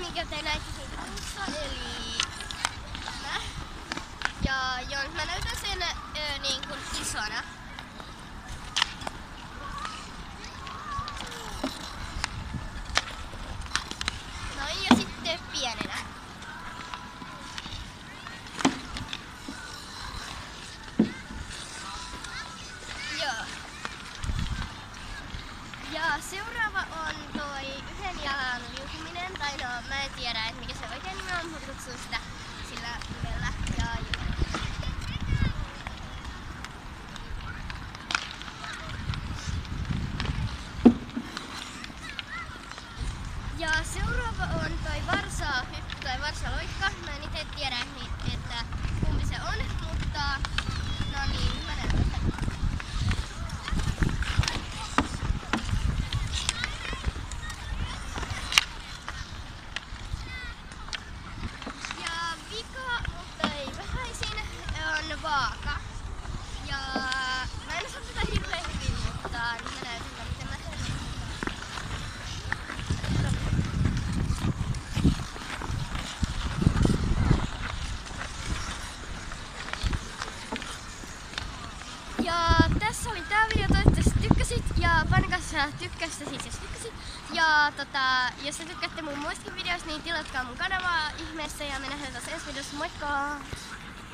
minkä te näitte siitä kuussa, eli tämä. Ja joo, mä näytän sen niin kuin isona. Noin, ja sitten pienenä. Joo. Ja seuraava on toi yhden jalan liukuminen, tai no mä en tiedä, että mikä se oikein nimi on, mutta kutsun sitä sillä nimellä. Ja seuraava on toi varsahyppy tai varsaloikka. Mä en itse tiedä, että kumpi se on, mutta no niin, mä näytän sen. Ja vika, mutta ei vähäisin, on vaaka. Ja mä en osaa tätä hirveän hyvin, mutta mä näytän, miten mä teen. Ja tässä oli tää video, toivottavasti tykkäsit ja painakaa tykkästä siis jos tykkäsit. Ja jos te tykkäätte mun muistakin videoista, niin tilatkaa mun kanavaa ihmeessä ja me nähdään taas ensi videossa, moikka!